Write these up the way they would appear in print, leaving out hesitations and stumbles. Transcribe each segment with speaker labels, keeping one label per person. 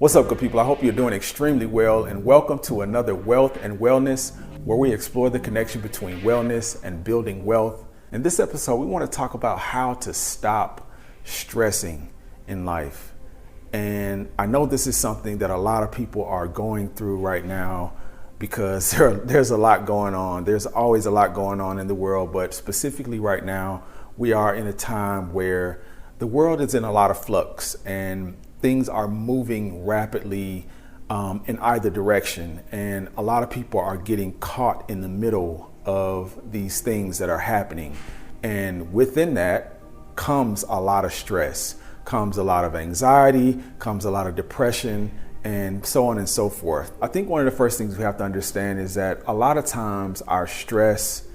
Speaker 1: What's up, good people? I hope you're doing extremely well, and welcome to another Wealth and Wellness, where we explore the connection between wellness and building wealth. In this episode, we want to talk about how to stop stressing in life. And I know this is something that a lot of people are going through right now because there's a lot going on. There's always a lot going on in the world, but specifically right now, we are in a time where the world is in a lot of flux and things are moving rapidly in either direction. And a lot of people are getting caught in the middle of these things that are happening. And within that comes a lot of stress, comes a lot of anxiety, comes a lot of depression, and so on and so forth. I think one of the first things we have to understand is that a lot of times our stress,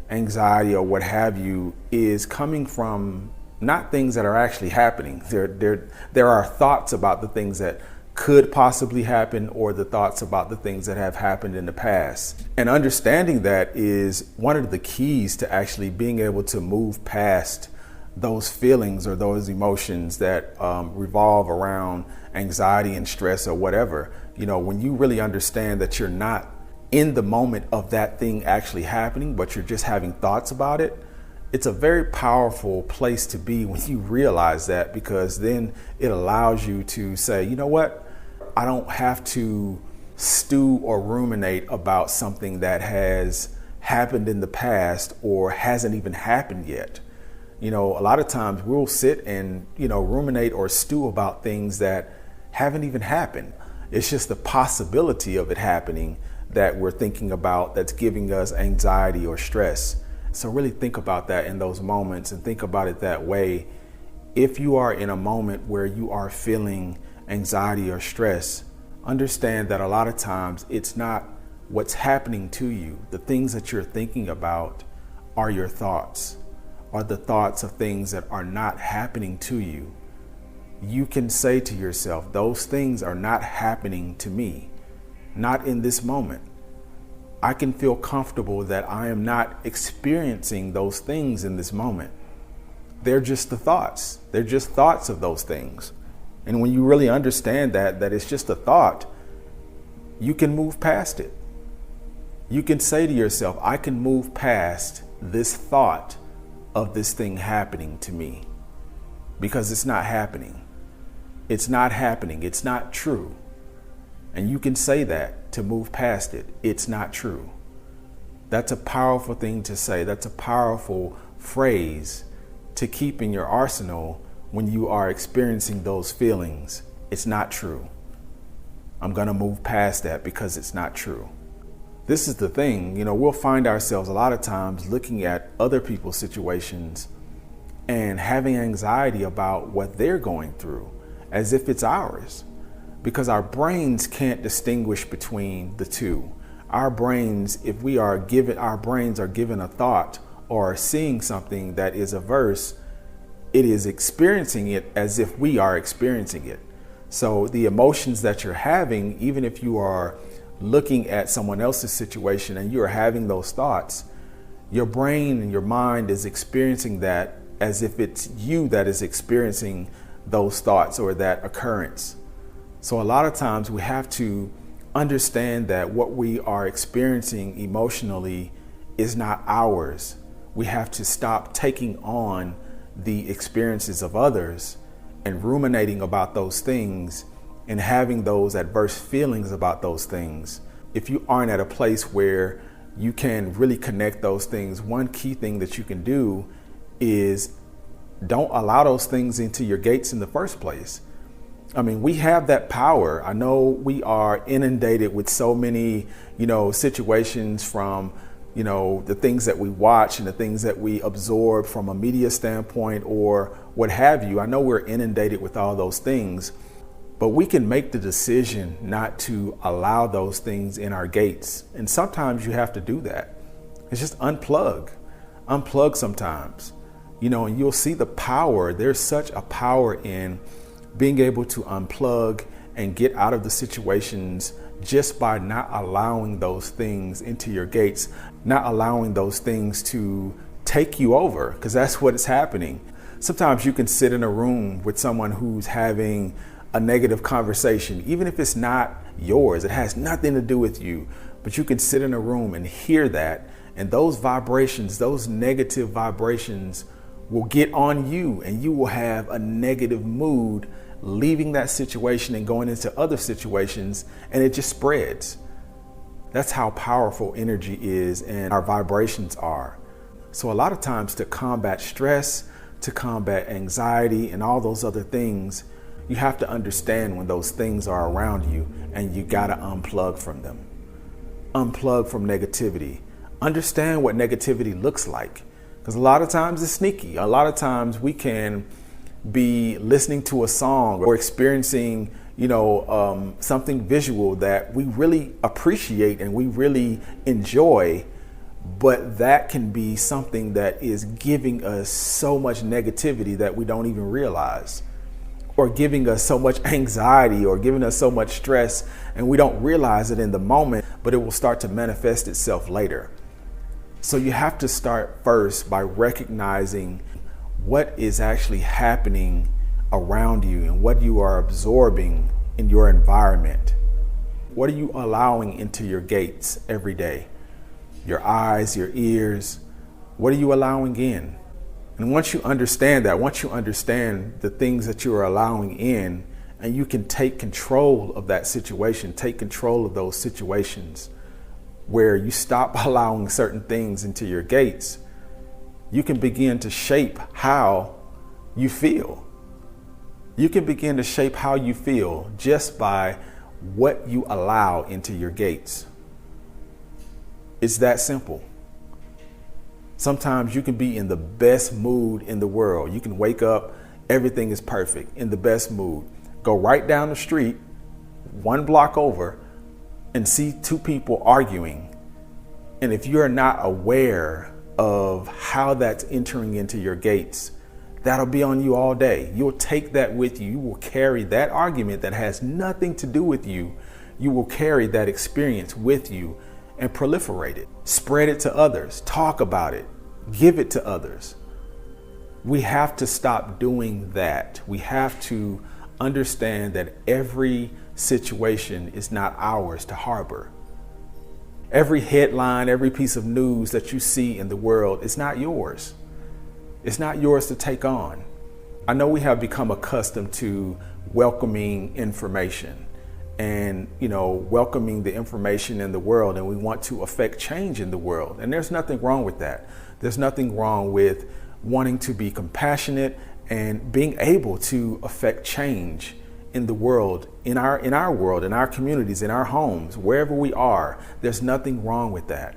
Speaker 1: anxiety, or what have you is coming from not things that are actually happening. There are thoughts about the things that could possibly happen, or the thoughts about the things that have happened in the past. And understanding that is one of the keys to actually being able to move past those feelings or those emotions that revolve around anxiety and stress or whatever. You know, when you really understand that you're not in the moment of that thing actually happening, but you're just having thoughts about it, it's a very powerful place to be when you realize that, because then it allows you to say, you know what, I don't have to stew or ruminate about something that has happened in the past or hasn't even happened yet. You know, a lot of times we'll sit and, ruminate or stew about things that haven't even happened. It's just the possibility of it happening that we're thinking about that's giving us anxiety or stress. So really think about that in those moments and think about it that way. If you are in a moment where you are feeling anxiety or stress, understand that a lot of times it's not what's happening to you. The things that you're thinking about are your thoughts, are the thoughts of things that are not happening to you. You can say to yourself, those things are not happening to me, not in this moment. I can feel comfortable that I am not experiencing those things in this moment. They're just the thoughts. They're just thoughts of those things. And when you really understand that it's just a thought, you can move past it. You can say to yourself, I can move past this thought of this thing happening to me, because it's not happening. It's not happening. It's not true. And you can say that to move past it. It's not true. That's a powerful thing to say. That's a powerful phrase to keep in your arsenal when you are experiencing those feelings. It's not true. I'm going to move past that because it's not true. This is the thing, we'll find ourselves a lot of times looking at other people's situations and having anxiety about what they're going through as if it's ours. Because our brains can't distinguish between the two. Our brains, if our brains are given a thought or seeing something that is averse, it is experiencing it as if we are experiencing it. So the emotions that you're having, even if you are looking at someone else's situation and you're having those thoughts, your brain and your mind is experiencing that as if it's you that is experiencing those thoughts or that occurrence. So a lot of times we have to understand that what we are experiencing emotionally is not ours. We have to stop taking on the experiences of others and ruminating about those things and having those adverse feelings about those things. If you aren't at a place where you can really connect those things, one key thing that you can do is don't allow those things into your gates in the first place. I mean, we have that power. I know we are inundated with so many, situations from, the things that we watch and the things that we absorb from a media standpoint or what have you. I know we're inundated with all those things, but we can make the decision not to allow those things in our gates. And sometimes you have to do that. It's just unplug sometimes, and you'll see the power. There's such a power in being able to unplug and get out of the situations just by not allowing those things into your gates, not allowing those things to take you over, because that's what is happening. Sometimes you can sit in a room with someone who's having a negative conversation, even if it's not yours, it has nothing to do with you, but you can sit in a room and hear that, and those vibrations, those negative vibrations will get on you, and you will have a negative mood leaving that situation and going into other situations, and it just spreads. That's how powerful energy is and our vibrations are. So a lot of times, to combat stress, to combat anxiety and all those other things, you have to understand when those things are around you, and you got to unplug from them. Unplug from negativity. Understand what negativity looks like, because a lot of times it's sneaky. A lot of times we can be listening to a song or experiencing, something visual that we really appreciate and we really enjoy, but that can be something that is giving us so much negativity that we don't even realize, or giving us so much anxiety or giving us so much stress, and we don't realize it in the moment, but it will start to manifest itself later. So you have to start first by recognizing what is actually happening around you and what you are absorbing in your environment. What are you allowing into your gates every day? Your eyes, your ears, what are you allowing in? And once you understand that, once you understand the things that you are allowing in, and you can take control of that situation, take control of those situations where you stop allowing certain things into your gates, you can begin to shape how you feel. You can begin to shape how you feel just by what you allow into your gates. It's that simple. Sometimes you can be in the best mood in the world. You can wake up, everything is perfect, in the best mood. Go right down the street, 1 block over, and see 2 people arguing. And if you're not aware of how that's entering into your gates, that'll be on you all day. You'll take that with you. You will carry that argument that has nothing to do with you. You will carry that experience with you and proliferate it. Spread it to others. Talk about it. Give it to others. We have to stop doing that. We have to understand that every situation is not ours to harbor. Every headline, every piece of news that you see in the world is not yours. It's not yours to take on. I know we have become accustomed to welcoming information and, welcoming the information in the world, and we want to affect change in the world. And there's nothing wrong with that. There's nothing wrong with wanting to be compassionate and being able to affect change in the world, in our world, in our communities, in our homes, wherever we are. There's nothing wrong with that.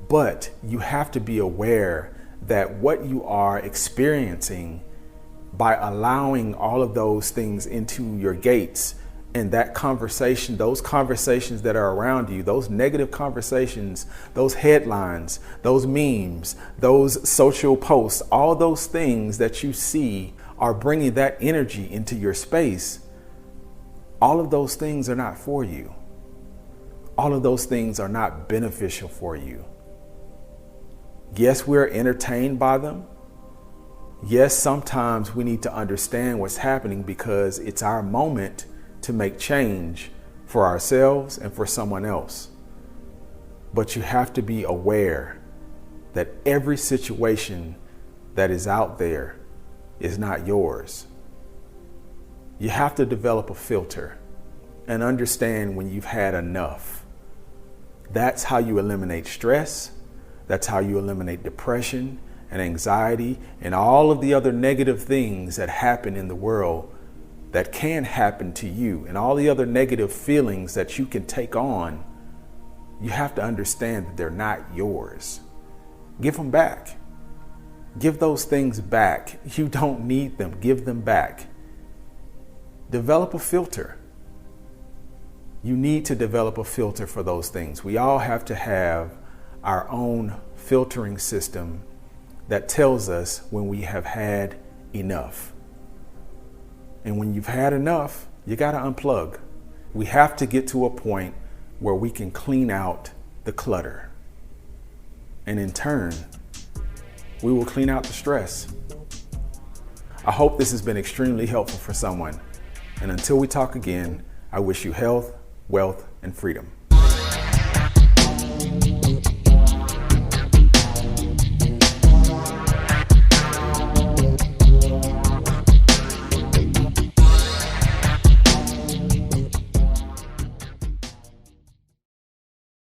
Speaker 1: But you have to be aware that what you are experiencing, by allowing all of those things into your gates, and that conversation, those conversations that are around you, those negative conversations, those headlines, those memes, those social posts, all those things that you see are bringing that energy into your space. All of those things are not for you. All of those things are not beneficial for you. Yes, we're entertained by them. Yes, sometimes we need to understand what's happening because it's our moment to make change for ourselves and for someone else. But you have to be aware that every situation that is out there is not yours. You have to develop a filter and understand when you've had enough. That's how you eliminate stress. That's how you eliminate depression and anxiety and all of the other negative things that happen in the world that can happen to you, and all the other negative feelings that you can take on. You have to understand that they're not yours. Give them back. Give those things back. You don't need them. Give them back. Develop a filter. You need to develop a filter for those things. We all have to have our own filtering system that tells us when we have had enough. And when you've had enough, you got to unplug. We have to get to a point where we can clean out the clutter. And in turn, we will clean out the stress. I hope this has been extremely helpful for someone. And until we talk again, I wish you health, wealth, and freedom.